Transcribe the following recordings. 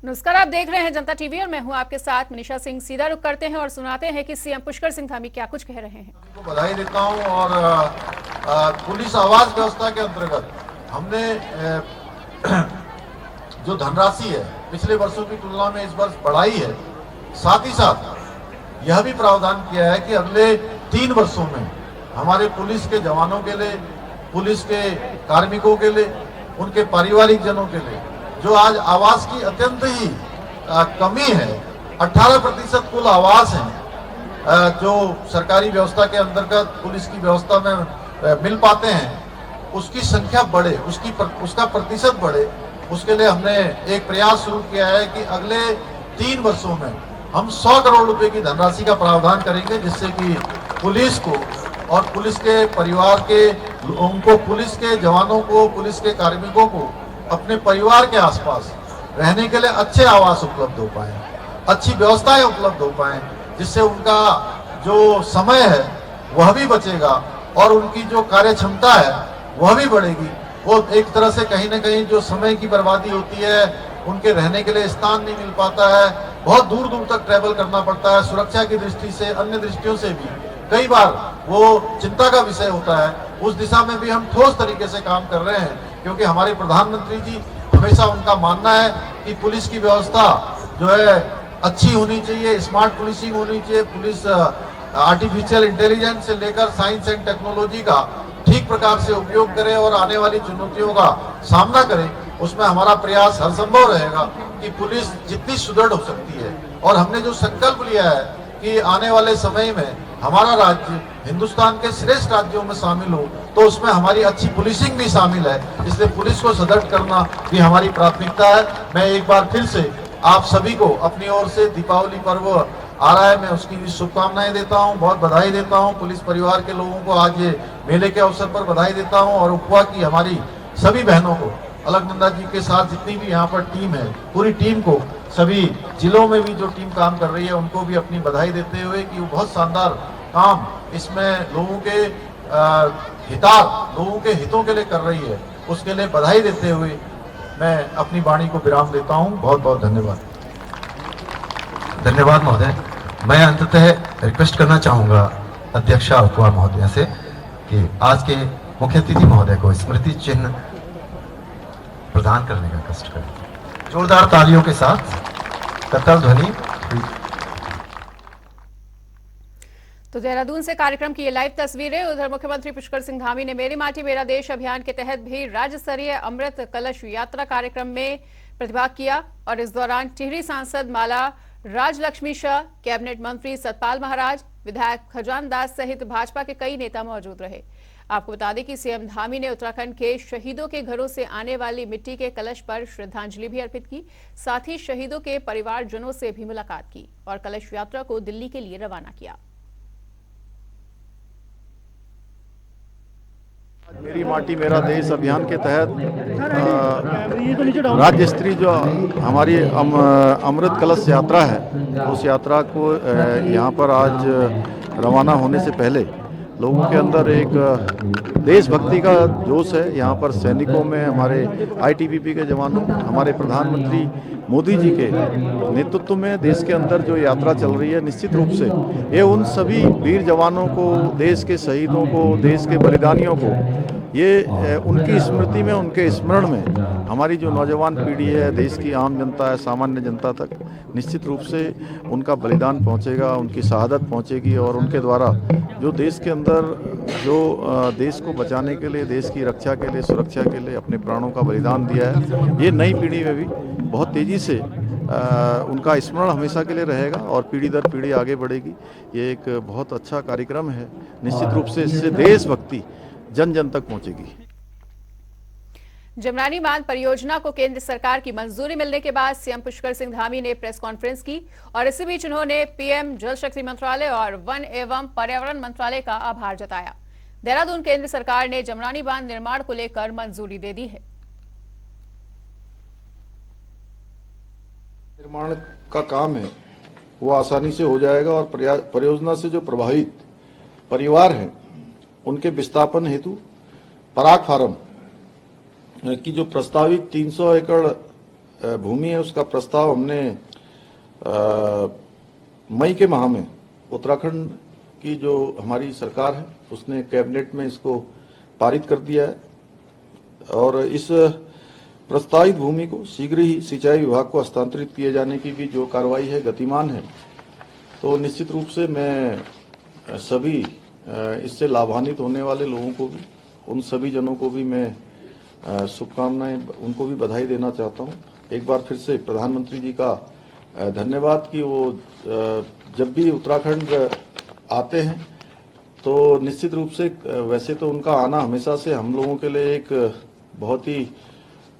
नमस्कार, आप देख रहे हैं जनता टीवी और मैं हूं आपके साथ मनीषा सिंह। सीधा रुख करते हैं और सुनाते हैं कि सीएम पुष्कर सिंह धामी क्या कुछ कह रहे हैं। बधाई देता हूं और पुलिस आवास व्यवस्था के अंतर्गत हमने जो धनराशि है पिछले वर्षों की तुलना में इस वर्ष बढ़ाई है। साथ ही साथ यह भी प्रावधान किया है कि अगले 3 वर्षों में हमारे पुलिस के जवानों के लिए, पुलिस के कार्मिकों के लिए, उनके पारिवारिक जनों के लिए जो आज आवास की अत्यंत ही कमी है, 18% कुल आवास हैं जो सरकारी व्यवस्था के अंतर्गत पुलिस की व्यवस्था में मिल पाते हैं, उसकी संख्या बढ़े, उसका प्रतिशत बढ़े। उसके लिए हमने एक प्रयास शुरू किया है कि अगले 3 वर्षों में हम 100 करोड़ रुपए की धनराशि का प्रावधान करेंगे, जिससे कि पुलिस को और पुलिस के परिवार के लोगों को, पुलिस के जवानों को, पुलिस के कार्मिकों को अपने परिवार के आसपास रहने के लिए अच्छे आवास उपलब्ध हो पाए, अच्छी व्यवस्थाएं उपलब्ध हो पाए, जिससे उनका जो समय है वह भी बचेगा और उनकी जो कार्य क्षमता है वह भी बढ़ेगी। वो एक तरह से कहीं ना कहीं जो समय की बर्बादी होती है, उनके रहने के लिए स्थान नहीं मिल पाता है, बहुत दूर दूर तक ट्रैवल करना पड़ता है, सुरक्षा की दृष्टि से, अन्य दृष्टियों से भी कई बार वो चिंता का विषय होता है। उस दिशा में भी हम ठोस तरीके से काम कर रहे हैं, क्योंकि हमारे प्रधानमंत्री जी हमेशा उनका मानना है कि पुलिस की व्यवस्था जो है अच्छी होनी चाहिए, स्मार्ट पुलिसिंग होनी चाहिए। पुलिस आर्टिफिशियल इंटेलिजेंस से लेकर साइंस एंड टेक्नोलॉजी का ठीक प्रकार से उपयोग करे और आने वाली चुनौतियों का सामना करे। उसमें हमारा प्रयास हर संभव रहेगा कि पुलिस जितनी सुदृढ़ हो सकती है। और हमने जो संकल्प लिया है कि आने वाले समय में हमारा राज्य हिंदुस्तान के श्रेष्ठ राज्यों में शामिल हो, तो उसमें हमारी अच्छी पुलिसिंग भी शामिल है। इसलिए पुलिस को सुदृढ़ करना भी हमारी प्राथमिकता है। मैं एक बार फिर से आप सभी को अपनी ओर से दीपावली पर्व आ रहा है, मैं उसकी भी शुभकामनाएं देता हूं, बहुत बधाई देता हूं। पुलिस परिवार के लोगों को आज ये मेले के अवसर पर बधाई देता हूं और उपवा की हमारी सभी बहनों को, अलकनंदा जी के साथ जितनी भी यहाँ पर टीम है, पूरी टीम को, सभी जिलों में भी जो टीम काम कर रही है उनको भी अपनी बधाई देते हुए कि वो बहुत शानदार काम इसमें लोगों के हितों के लिए कर रही है, उसके लिए बधाई देते हुए मैं अपनी वाणी को विराम देता हूं। बहुत बहुत धन्यवाद। धन्यवाद महोदय। मैं अंततः रिक्वेस्ट करना चाहूंगा अध्यक्षा उपवा महोदय से कि आज के मुख्य अतिथि महोदय को स्मृति चिन्ह प्रदान करने का कष्ट करें। जोरदार तालियों के साथ करताल ध्वनि। तो देहरादून से कार्यक्रम की ये लाइव तस्वीरें। उधर मुख्यमंत्री पुष्कर सिंह धामी ने मेरी माटी मेरा देश अभियान के तहत भी राज्य स्तरीय अमृत कलश यात्रा कार्यक्रम में प्रतिभाग किया और इस दौरान टिहरी सांसद माला राजलक्ष्मी शाह, कैबिनेट मंत्री सतपाल महाराज, विधायक खजान दास सहित भाजपा के कई नेता मौजूद रहे। आपको बता दें कि सीएम धामी ने उत्तराखंड के शहीदों के घरों से आने वाली मिट्टी के कलश पर श्रद्धांजलि भी अर्पित की। साथ ही शहीदों के परिवारजनों से भी मुलाकात की और कलश यात्रा को दिल्ली के लिए रवाना किया। मेरी माटी मेरा देश अभियान के तहत राज्य स्तरीय जो हमारी अमृत कलश यात्रा है, उस यात्रा को यहाँ पर आज रवाना होने से पहले लोगों के अंदर एक देशभक्ति का जोश है। यहाँ पर सैनिकों में, हमारे आईटीबीपी के जवानों, हमारे प्रधानमंत्री मोदी जी के नेतृत्व में देश के अंदर जो यात्रा चल रही है, निश्चित रूप से ये उन सभी वीर जवानों को, देश के शहीदों को, देश के बलिदानियों को, ये उनकी स्मृति में, उनके स्मरण में हमारी जो नौजवान पीढ़ी है, देश की आम जनता है, सामान्य जनता तक निश्चित रूप से उनका बलिदान पहुंचेगा, उनकी शहादत पहुंचेगी और उनके द्वारा जो देश के अंदर जो देश को बचाने के लिए, देश की रक्षा के लिए, सुरक्षा के लिए अपने प्राणों का बलिदान दिया है, ये नई पीढ़ी में भी बहुत तेज़ी से उनका स्मरण हमेशा के लिए रहेगा और पीढ़ी दर पीढ़ी आगे बढ़ेगी। ये एक बहुत अच्छा कार्यक्रम है। निश्चित रूप से इससे देशभक्ति जन जन तक पहुंचेगी। जमरानी बांध परियोजना को केंद्र सरकार की मंजूरी मिलने के बाद सीएम पुष्कर सिंह धामी ने प्रेस कॉन्फ्रेंस की और इसी बीच उन्होंने पीएम जल शक्ति मंत्रालय और वन एवं पर्यावरण मंत्रालय का आभार जताया। देहरादून केंद्र सरकार ने जमरानी बांध निर्माण को लेकर मंजूरी दे दी है। निर्माण का काम है वो आसानी से हो जाएगा और परियोजना से जो प्रभावित परिवार हैं उनके विस्थापन हेतु पराग फार्म की जो प्रस्तावित 300 एकड़ भूमि है उसका प्रस्ताव हमने मई के माह में उत्तराखंड की जो हमारी सरकार है उसने कैबिनेट में इसको पारित कर दिया है और इस प्रस्तावित भूमि को शीघ्र ही सिंचाई विभाग को हस्तांतरित किए जाने की भी जो कार्रवाई है गतिमान है। तो निश्चित रूप से मैं सभी इससे लाभान्वित होने वाले लोगों को भी, उन सभी जनों को भी मैं शुभकामनाएं, उनको भी बधाई देना चाहता हूं। एक बार फिर से प्रधानमंत्री जी का धन्यवाद कि वो जब भी उत्तराखंड आते हैं तो निश्चित रूप से, वैसे तो उनका आना हमेशा से हम लोगों के लिए एक बहुत ही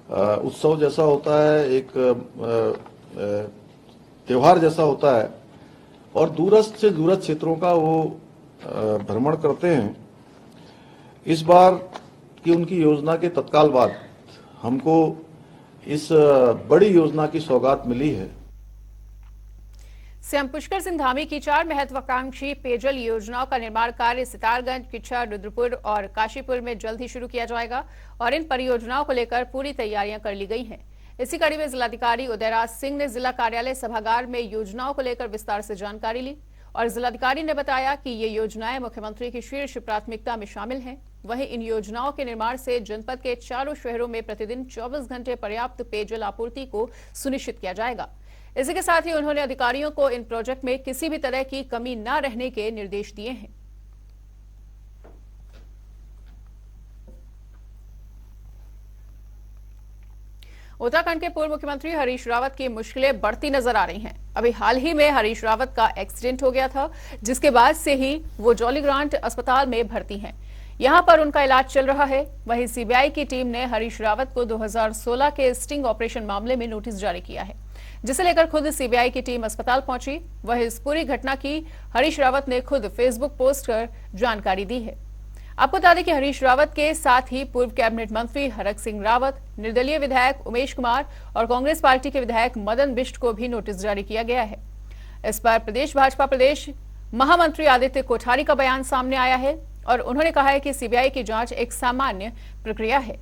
उत्सव जैसा होता है, एक त्योहार जैसा होता है और दूरस्थ से दूरस्थ क्षेत्रों का वो भ्रमण करते हैं। इस बार की उनकी योजना के तत्काल बाद हमको इस बड़ी योजना की सौगात मिली है। सीएम पुष्कर सिंह धामी की 4 महत्वाकांक्षी पेयजल योजनाओं का निर्माण कार्य सितारगंज, किच्छा, रुद्रपुर और काशीपुर में जल्द ही शुरू किया जाएगा और इन परियोजनाओं को लेकर पूरी तैयारियां कर ली गई हैं। इसी कड़ी में जिलाधिकारी उदयराज सिंह ने जिला कार्यालय सभागार में योजनाओं को लेकर विस्तार से जानकारी ली और जिलाधिकारी ने बताया कि ये योजनाएं मुख्यमंत्री की शीर्ष प्राथमिकता में शामिल हैं। वहीं इन योजनाओं के निर्माण से जनपद के चारों शहरों में प्रतिदिन 24 घंटे पर्याप्त पेयजल आपूर्ति को सुनिश्चित किया जाएगा। इसी के साथ ही उन्होंने अधिकारियों को इन प्रोजेक्ट में किसी भी तरह की कमी न रहने के निर्देश दिए हैं। उत्तराखंड के पूर्व मुख्यमंत्री हरीश रावत की मुश्किलें बढ़ती नजर आ रही हैं। अभी हाल ही में हरीश रावत का एक्सीडेंट हो गया था, जिसके बाद से ही वो जॉलीग्रांट अस्पताल में भर्ती हैं। यहां पर उनका इलाज चल रहा है। वहीं सीबीआई की टीम ने हरीश रावत को 2016 के स्टिंग ऑपरेशन मामले में नोटिस जारी किया है, जिसे लेकर खुद सीबीआई की टीम अस्पताल पहुंची। वहीं इस पूरी घटना की हरीश रावत ने खुद फेसबुक पोस्ट कर जानकारी दी है। आपको बता दें कि हरीश रावत के साथ ही पूर्व कैबिनेट मंत्री हरक सिंह रावत, निर्दलीय विधायक उमेश कुमार और कांग्रेस पार्टी के विधायक मदन बिष्ट को भी नोटिस जारी किया गया है। इस पर प्रदेश भाजपा प्रदेश महामंत्री आदित्य कोठारी का बयान सामने आया है और उन्होंने कहा है कि सीबीआई की जांच एक सामान्य प्रक्रिया है।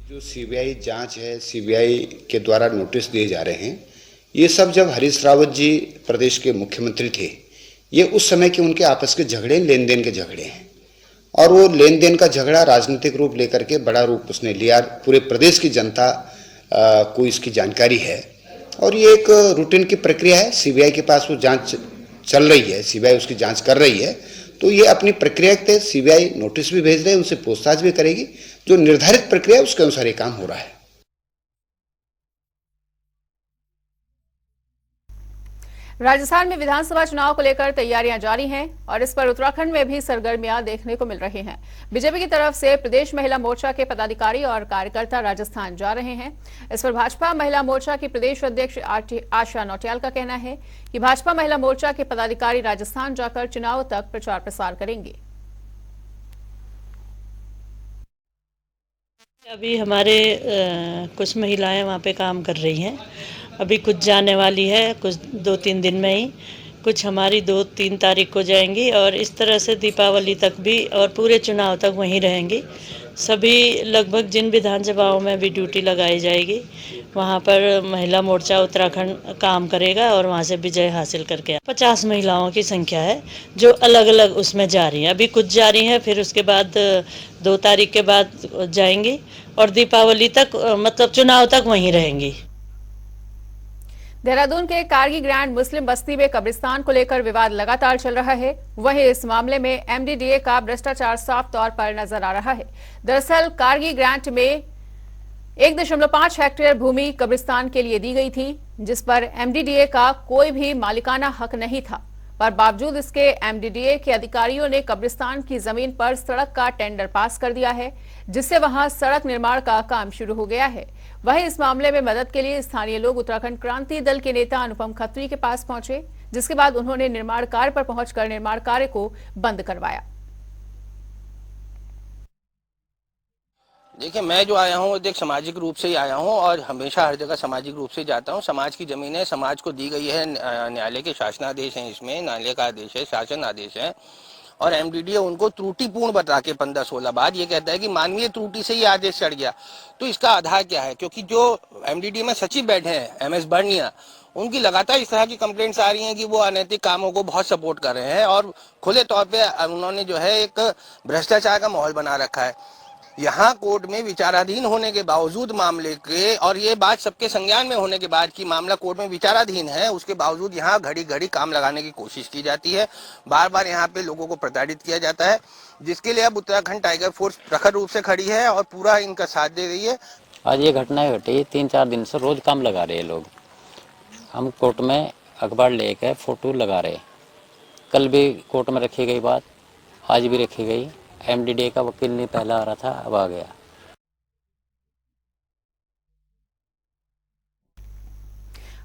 जो सीबीआई जांच है, सीबीआई के द्वारा नोटिस दिए जा रहे हैं, ये सब जब हरीश रावत जी प्रदेश के मुख्यमंत्री थे, ये उस समय के उनके आपस के झगड़े, लेन देन के झगड़े हैं और वो लेन देन का झगड़ा राजनीतिक रूप लेकर के बड़ा रूप उसने लिया। पूरे प्रदेश की जनता को इसकी जानकारी है और ये एक रूटीन की प्रक्रिया है। सीबीआई के पास वो जांच चल रही है, सीबीआई उसकी जांच कर रही है, तो ये अपनी प्रक्रिया के तहत सीबीआई नोटिस भी भेज रहे हैं, उनसे पूछताछ भी करेगी। जो निर्धारित प्रक्रिया है उसके अनुसार ये काम हो रहा है। राजस्थान में विधानसभा चुनाव को लेकर तैयारियां जारी हैं और इस पर उत्तराखंड में भी सरगर्मियां देखने को मिल रही हैं। बीजेपी की तरफ से प्रदेश महिला मोर्चा के पदाधिकारी और कार्यकर्ता राजस्थान जा रहे हैं। इस पर भाजपा महिला मोर्चा की प्रदेश अध्यक्ष आशा नौटियाल का कहना है कि भाजपा महिला मोर्चा के पदाधिकारी राजस्थान जाकर चुनाव तक प्रचार प्रसार करेंगे। अभी हमारे कुछ महिलाएं वहाँ पे काम कर रही हैं। अभी कुछ जाने वाली है, कुछ 2-3 दिन में ही, कुछ हमारी 2-3 तारीख को जाएंगी और इस तरह से दीपावली तक भी और पूरे चुनाव तक वहीं रहेंगी। सभी लगभग जिन विधानसभाओं में भी ड्यूटी लगाई जाएगी वहाँ पर महिला मोर्चा उत्तराखंड काम करेगा और वहाँ से विजय हासिल करके 50 महिलाओं की संख्या है जो अलग अलग उसमें जा रही हैं। अभी कुछ जा रही हैं, फिर उसके बाद 2 तारीख के बाद जाएंगी और दीपावली तक मतलब चुनाव तक वहीं रहेंगी। देहरादून के कारगी ग्रैंड मुस्लिम बस्ती में कब्रिस्तान को लेकर विवाद लगातार चल रहा है। वहीं इस मामले में एमडीडीए का भ्रष्टाचार साफ तौर पर नजर आ रहा है। दरअसल कारगी ग्रैंड में 1.5 हेक्टेयर भूमि कब्रिस्तान के लिए दी गई थी, जिस पर एमडीडीए का कोई भी मालिकाना हक नहीं था। पर बावजूद इसके एमडीडीए के अधिकारियों ने कब्रिस्तान की जमीन पर सड़क का टेंडर पास कर दिया है, जिससे वहां सड़क निर्माण का काम शुरू हो गया है। वहीं इस मामले में मदद के लिए स्थानीय लोग उत्तराखंड क्रांति दल के नेता अनुपम खत्री के पास पहुंचे, जिसके बाद उन्होंने निर्माण कार्य पर पहुंचकर निर्माण कार्य को बंद करवाया। देखिए, मैं जो आया हूँ देख सामाजिक रूप से ही आया हूँ और हमेशा हर जगह सामाजिक रूप से जाता हूँ। समाज की जमीन है, समाज को दी गई है, न्यायालय के शासनादेश हैं, इसमें न्यायालय का आदेश है, शासन आदेश है और एमडीडीए उनको त्रुटिपूर्ण बता के 15-16 बार ये कहता है कि मानवीय त्रुटि से ही आदेश चढ़ गया। तो इसका आधार क्या है? क्योंकि जो एमडीडीए में सचिव बैठे हैं एमएस बर्निया, उनकी लगातार इस तरह की कंप्लेंट्स आ रही हैं कि वो अनैतिक कामों को बहुत सपोर्ट कर रहे हैं और खुले तौर पे उन्होंने जो है एक भ्रष्टाचार का माहौल बना रखा है। यहाँ कोर्ट में विचाराधीन होने के बावजूद मामले के, और ये बात सबके संज्ञान में होने के बाद कि मामला कोर्ट में विचाराधीन है, उसके बावजूद यहाँ घड़ी घड़ी काम लगाने की कोशिश की जाती है। बार बार यहाँ पे लोगों को प्रताड़ित किया जाता है, जिसके लिए अब उत्तराखंड टाइगर फोर्स प्रखर रूप से खड़ी है और पूरा इनका साथ दे रही है। आज ये घटना घटी, 3-4 दिन से रोज काम लगा रहे हैं लोग। हम कोर्ट में अखबार लेकर फोटो लगा रहे, कल भी कोर्ट में रखी गई बात, आज भी रखी गई। एमडीडीए का वकील नहीं पहला आ रहा था, अब आ गया।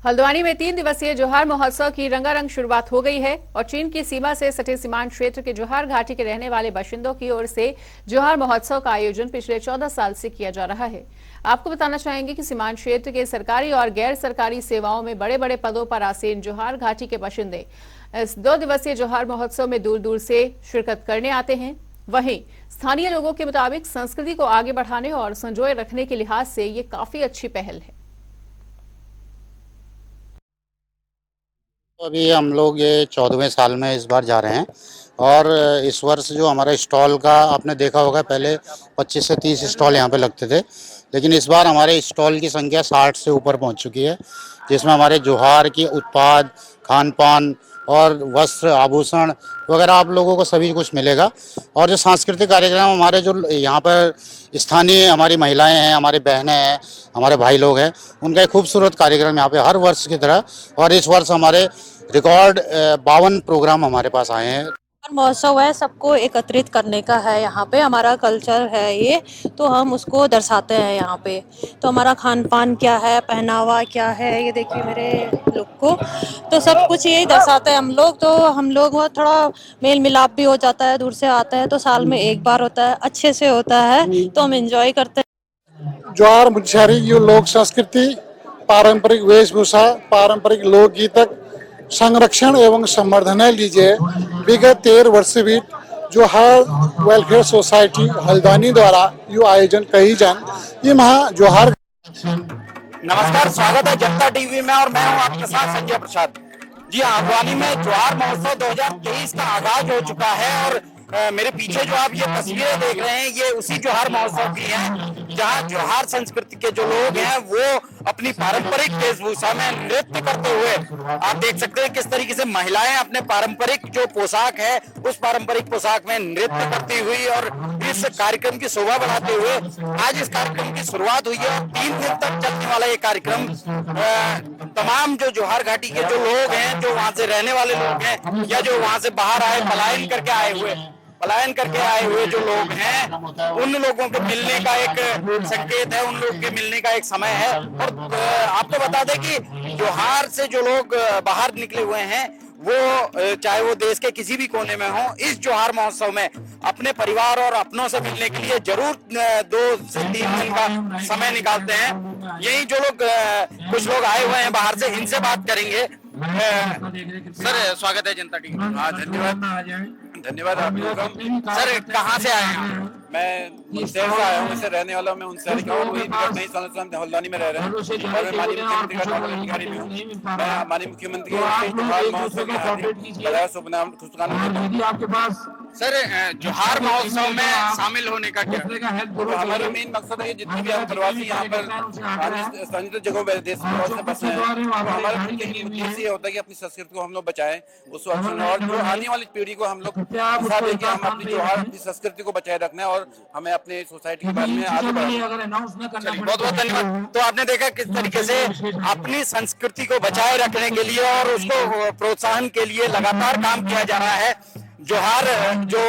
हल्द्वानी में 3 दिवसीय जोहार महोत्सव की रंगारंग शुरुआत हो गई है और चीन की सीमा से सटे सीमांत क्षेत्र के जोहार घाटी के रहने वाले बाशिंदों की ओर से जोहार महोत्सव का आयोजन पिछले 14 साल से किया जा रहा है। आपको बताना चाहेंगे कि सीमांत क्षेत्र के सरकारी और गैर सरकारी सेवाओं में बड़े बड़े पदों पर आसीन जोहार घाटी के बाशिंदे इस 2 दिवसीय जोहार महोत्सव में दूर दूर से शिरकत करने आते हैं। वहीं स्थानीय लोगों के मुताबिक संस्कृति को आगे बढ़ाने और संजोए रखने के लिहाज से ये काफी अच्छी पहल है। अभी हम लोग ये 14वें साल में इस बार जा रहे हैं और इस वर्ष जो हमारा स्टॉल का आपने देखा होगा, पहले 25 से 30 स्टॉल यहाँ पे लगते थे, लेकिन इस बार हमारे स्टॉल की संख्या 60 से ऊपर पहुँच चुकी है, जिसमें हमारे जोहार के उत्पाद, खान पान और वस्त्र, आभूषण वगैरह आप लोगों को सभी कुछ मिलेगा। और जो सांस्कृतिक कार्यक्रम हमारे जो यहाँ पर स्थानीय हमारी महिलाएं हैं, हमारे बहनें हैं, हमारे भाई लोग हैं, उनका एक खूबसूरत कार्यक्रम यहाँ पे हर वर्ष की तरह, और इस वर्ष हमारे रिकॉर्ड 52 प्रोग्राम हमारे पास आए हैं। महोत्सव है, सबको एकत्रित करने का है। यहाँ पे हमारा कल्चर है ये, तो हम उसको दर्शाते हैं यहाँ पे। तो हमारा खान पान क्या है, पहनावा क्या है, ये देखिए मेरे लुक को, तो सब कुछ यही दर्शाते हैं हम लोग। तो हम लोग थोड़ा मेल मिलाप भी हो जाता है, दूर से आते हैं तो साल में एक बार होता है, अच्छे से होता है, तो हम एंजॉय करते हैं। जोहार मुनस्यारी की लोक संस्कृति, पारंपरिक वेशभूषा, पारंपरिक लोकगीतक संरक्षण एवं संवर्धन लीजिए विगत 13 वर्ष बीत जोहार वेलफेयर सोसाइटी हल्द्वानी द्वारा यो आयोजन कही जान ये महा जोहार। नमस्कार, स्वागत है जनता टीवी में और मैं हूं आपके साथ संजय प्रसाद। जी हाँ, हल्द्वानी में जोहार महोत्सव 2023 का आगाज हो चुका है और मेरे पीछे जो आप ये तस्वीरें देख रहे हैं ये उसी जोहार महोत्सव की हैं, जहां जोहार संस्कृति के जो लोग हैं वो अपनी पारंपरिक वेशभूषा में नृत्य करते हुए, आप देख सकते हैं किस तरीके से महिलाएं अपने पारंपरिक जो पोशाक है उस पारंपरिक पोशाक में नृत्य करती हुई और इस कार्यक्रम की शोभा बढ़ाते हुए आज इस कार्यक्रम की शुरुआत हुई है। 3 दिन तक चलने वाला ये कार्यक्रम तमाम जो जोहार घाटी के जो लोग हैं, जो वहां से रहने वाले लोग हैं या जो वहां से बाहर आए, पलायन करके आए हुए जो लोग हैं, उन लोगों के मिलने का एक संकेत है, उन लोगों के मिलने का एक समय है। और आपको बता दें कि जोहार से जो लोग बाहर निकले हुए हैं वो चाहे वो देश के किसी भी कोने में हो, इस जोहार महोत्सव में अपने परिवार और अपनों से मिलने के लिए जरूर 2 से 3 दिन का समय निकालते हैं। यही जो लोग कुछ लोग आए हुए हैं बाहर से, इनसे बात करेंगे। सर, स्वागत है जनता टीवी। धन्यवाद आप लोगों का। सर, कहाँ से आए हैं? मैं मुंस्यारी से आया हूँ, इससे रहने वाला मैं मुंस्यारी का हूँ, वही नहीं हम हल्द्वानी में रह रहे हैं और मैं माननीय मुख्यमंत्री का नौकरी अधिकारी भी हूँ। मैं माननीय मुख्यमंत्री जोहार महोत्सव की हार्दिक बधाई शुभकामनाएं। सर, जोहार महोत्सव में शामिल होने का क्या तो हमारा मेन मकसद है, जितने भी हम प्रवासी यहाँ पर स्थानीय जगहों पर देश में बसे हैं, तो हमारा उद्देश्य ये होता है कि अपनी संस्कृति को हम लोग बचाएं, उस और जो आने वाली पीढ़ी को हम लोग दिखा दें कि हम अपनी जोहार अपनी संस्कृति को बचाए रखना है और हमें अपने सोसाइटी के बारे में आगे बढ़ाना। बहुत बहुत धन्यवाद। तो आपने देखा किस तरीके से अपनी संस्कृति को बचाए रखने के लिए और उसको प्रोत्साहन के लिए लगातार काम किया जा रहा है। जोहार जो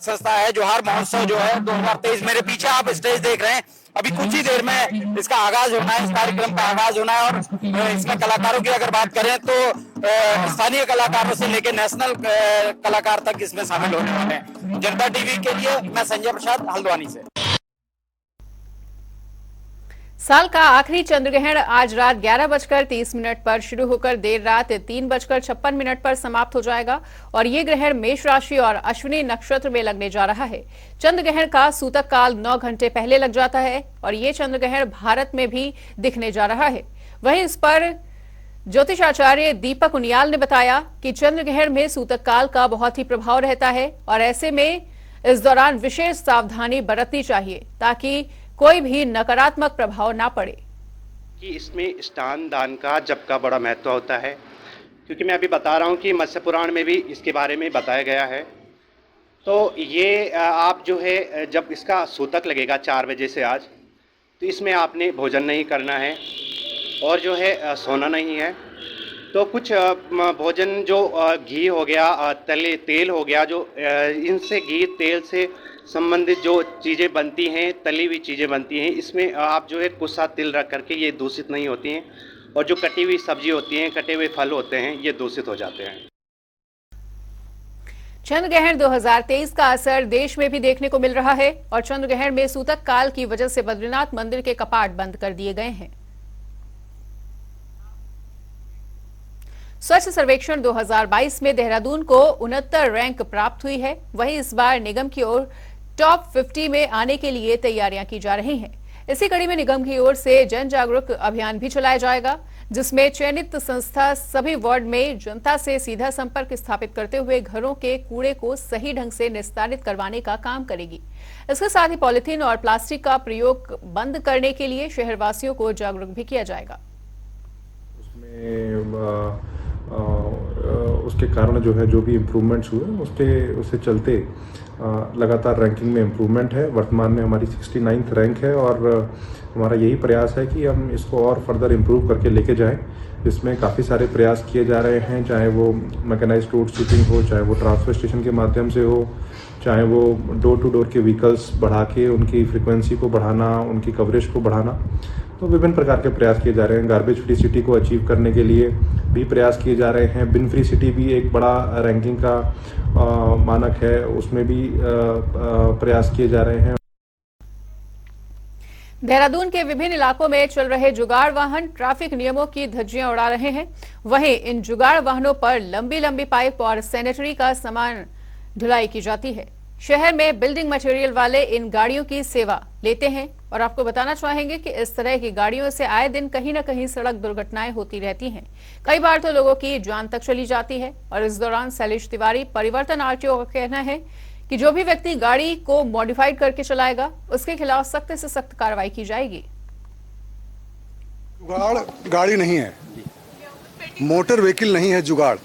संस्था है, जोहार महोत्सव जो है 2023, मेरे पीछे आप स्टेज देख रहे हैं, अभी कुछ ही देर में इसका आगाज होना है, इस कार्यक्रम का आगाज होना है। और इसमें कलाकारों की अगर बात करें तो स्थानीय कलाकारों से लेकर नेशनल कलाकार तक इसमें शामिल होने वाले हैं। जनता टीवी के लिए मैं संजय प्रसाद, हल्द्वानी से। साल का आखिरी चंद्रग्रहण आज रात 11:30 पर शुरू होकर देर रात 3:56 पर समाप्त हो जाएगा और ये ग्रहण मेष राशि और अश्विनी नक्षत्र में लगने जा रहा है। चंद्रग्रहण का सूतक काल 9 घंटे पहले लग जाता है और ये चंद्रग्रहण भारत में भी दिखने जा रहा है। वहीं इस पर ज्योतिषाचार्य दीपक उनियाल ने बताया कि चंद्रग्रहण में सूतक काल का बहुत ही प्रभाव रहता है और ऐसे में इस दौरान विशेष सावधानी बरतनी चाहिए ताकि कोई भी नकारात्मक प्रभाव ना पड़े। कि इसमें स्नान दान का जप का बड़ा महत्व होता है, क्योंकि मैं अभी बता रहा हूँ कि मत्स्य पुराण में भी इसके बारे में बताया गया है। तो ये आप जो है जब इसका सूतक लगेगा 4 बजे से आज, तो इसमें आपने भोजन नहीं करना है और जो है सोना नहीं है। तो कुछ भोजन जो घी हो गया, तले तेल हो गया, जो इनसे घी तेल से संबंधित जो चीज़ें बनती हैं, तली हुई चीज़ें बनती हैं, इसमें आप जो है कुछ सा तिल रख करके ये दूषित नहीं होती हैं। और जो कटी हुई सब्जी होती हैं, कटे हुए फल होते हैं, ये दूषित हो जाते हैं। चंद्रग्रहण 2023 का असर देश में भी देखने को मिल रहा है और चंद्रग्रहण में सूतक काल की वजह से बद्रीनाथ मंदिर के कपाट बंद कर दिए गए हैं। स्वच्छ सर्वेक्षण 2022 में देहरादून को 69 रैंक प्राप्त हुई है। वहीं इस बार निगम की ओर टॉप 50 में आने के लिए तैयारियां की जा रही हैं। इसी कड़ी में निगम की ओर से जन जागरूक अभियान भी चलाया जाएगा, जिसमें चयनित संस्था सभी वार्ड में जनता से सीधा संपर्क स्थापित करते हुए घरों के कूड़े को सही ढंग से निस्तारित करवाने का काम करेगी। इसके साथ ही पॉलिथीन और प्लास्टिक का प्रयोग बंद करने के लिए शहरवासियों को जागरूक भी किया जाएगा। उसके कारण जो है जो भी इम्प्रूवमेंट्स हुए उसके चलते लगातार रैंकिंग में इम्प्रूवमेंट है। वर्तमान में हमारी 69th रैंक है और हमारा यही प्रयास है कि हम इसको और फर्दर इम्प्रूव करके लेके जाएं। इसमें काफ़ी सारे प्रयास किए जा रहे हैं, चाहे वो मैकेनाइज्ड रोड स्वीपिंग हो, चाहे वो ट्रांसफर स्टेशन के माध्यम से हो, चाहे वो डोर टू डोर के व्हीकल्स बढ़ा के उनकी फ्रिक्वेंसी को बढ़ाना, उनकी कवरेज को बढ़ाना। तो विभिन्न प्रकार के प्रयास किए जा रहे हैं। गार्बेज फ्री सिटी को अचीव करने के लिए भी प्रयास किए जा रहे हैं। बिन फ्री सिटी भी एक बड़ा रैंकिंग का मानक है, उसमें भी प्रयास किए जा रहे हैं। देहरादून के विभिन्न इलाकों में चल रहे जुगाड़ वाहन ट्रैफिक नियमों की धज्जियां उड़ा रहे हैं। वहीं इन जुगाड़ वाहनों पर लंबी लंबी पाइप और सैनिटरी का सामान ढुलाई की जाती है। शहर में बिल्डिंग मटेरियल वाले इन गाड़ियों की सेवा लेते हैं और आपको बताना चाहेंगे कि इस तरह की गाड़ियों से आए दिन कहीं न कहीं सड़क दुर्घटनाएं होती रहती हैं। कई बार तो लोगों की जान तक चली जाती है। और इस दौरान शैलेश तिवारी परिवर्तन आरटीओ का कहना है कि जो भी व्यक्ति गाड़ी को मॉडिफाइड करके चलाएगा उसके खिलाफ सख्त से सख्त कार्रवाई की जाएगी। जुगाड़ गाड़ी नहीं है, मोटर व्हीकल नहीं है जुगाड़,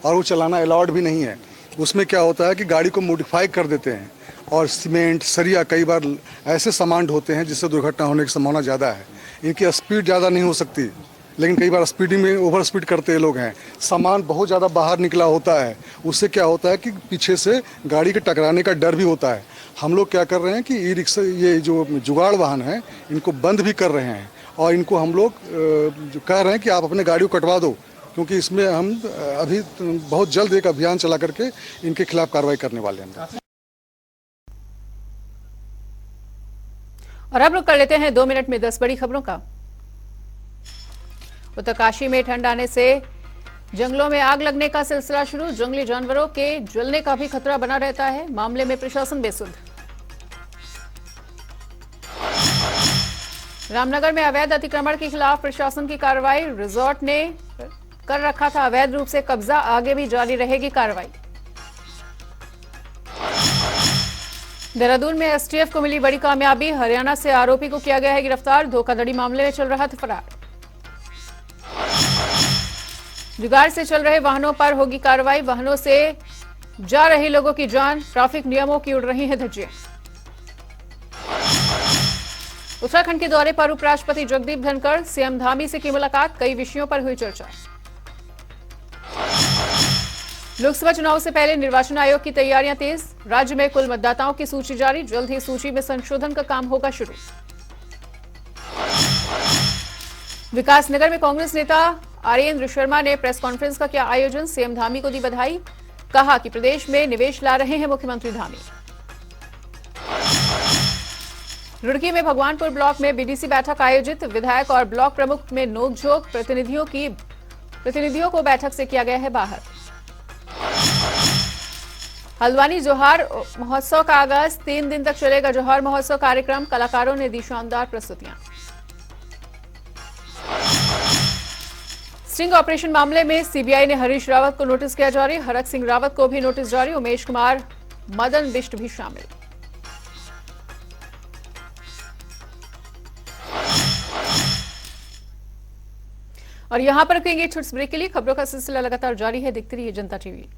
और वो चलाना अलाउड भी नहीं है। उसमें क्या होता है कि गाड़ी को मॉडिफाई कर देते हैं और सीमेंट सरिया कई बार ऐसे सामान ढोते हैं जिससे दुर्घटना होने की संभावना ज़्यादा है। इनकी स्पीड ज़्यादा नहीं हो सकती, लेकिन कई बार स्पीडिंग में ओवर स्पीड करते लोग हैं। सामान बहुत ज़्यादा बाहर निकला होता है, उससे क्या होता है कि पीछे से गाड़ी के टकराने का डर भी होता है। हम लोग क्या कर रहे हैं कि ई रिक्शा, ये जो जुगाड़ वाहन हैं, इनको बंद भी कर रहे हैं और इनको हम लोग कह रहे हैं कि आप अपने गाड़ी को कटवा दो, क्योंकि इसमें हम अभी बहुत जल्द एक अभियान चला करके इनके खिलाफ कार्रवाई करने वाले हैं। और अब रुक कर लेते हैं 2 मिनट में 10 बड़ी खबरों का। उत्तरकाशी में ठंड आने से जंगलों में आग लगने का सिलसिला शुरू। जंगली जानवरों के जलने का भी खतरा बना रहता है। मामले में प्रशासन बेसुध। रामनगर में अवैध अतिक्रमण के खिलाफ प्रशासन की कार्रवाई। रिजॉर्ट ने कर रखा था अवैध रूप से कब्जा, आगे भी जारी रहेगी कार्रवाई। देहरादून में एसटीएफ को मिली बड़ी कामयाबी। हरियाणा से आरोपी को किया गया है गिरफ्तार। धोखाधड़ी मामले में चल रहा था फरार। जुगाड़ से चल रहे वाहनों पर होगी कार्रवाई। वाहनों से जा रहे लोगों की जान, ट्रैफिक नियमों की उड़ रही हैं धज्जियां। उत्तराखंड के दौरे पर उपराष्ट्रपति जगदीप धनखड़, सीएम धामी से की मुलाकात। कई विषयों पर हुई चर्चा। लोकसभा चुनाव से पहले निर्वाचन आयोग की तैयारियां तेज। राज्य में कुल मतदाताओं की सूची जारी। जल्द ही सूची में संशोधन का काम होगा शुरू। विकासनगर में कांग्रेस नेता आर्येंद्र शर्मा ने प्रेस कॉन्फ्रेंस का किया आयोजन। सीएम धामी को दी बधाई। कहा कि प्रदेश में निवेश ला रहे हैं मुख्यमंत्री धामी। रुड़की में भगवानपुर ब्लॉक में बीडीसी बैठक आयोजित, विधायक और ब्लॉक प्रमुख में नोकझोंक, प्रतिनिधियों को बैठक से किया गया है बाहर। हल्द्वानी जोहार महोत्सव का आगाज, 3 दिन तक चलेगा जोहार महोत्सव कार्यक्रम, कलाकारों ने दी शानदार प्रस्तुतियां। स्टिंग ऑपरेशन मामले में सीबीआई ने हरीश रावत को नोटिस किया जारी, हरक सिंह रावत को भी नोटिस जारी, उमेश कुमार, मदन बिष्ट भी शामिल। और यहां पर रुकेंगे छोटे ब्रेक के लिए। खबरों का सिलसिला लगातार जारी है, देखते रहिए जनता टीवी।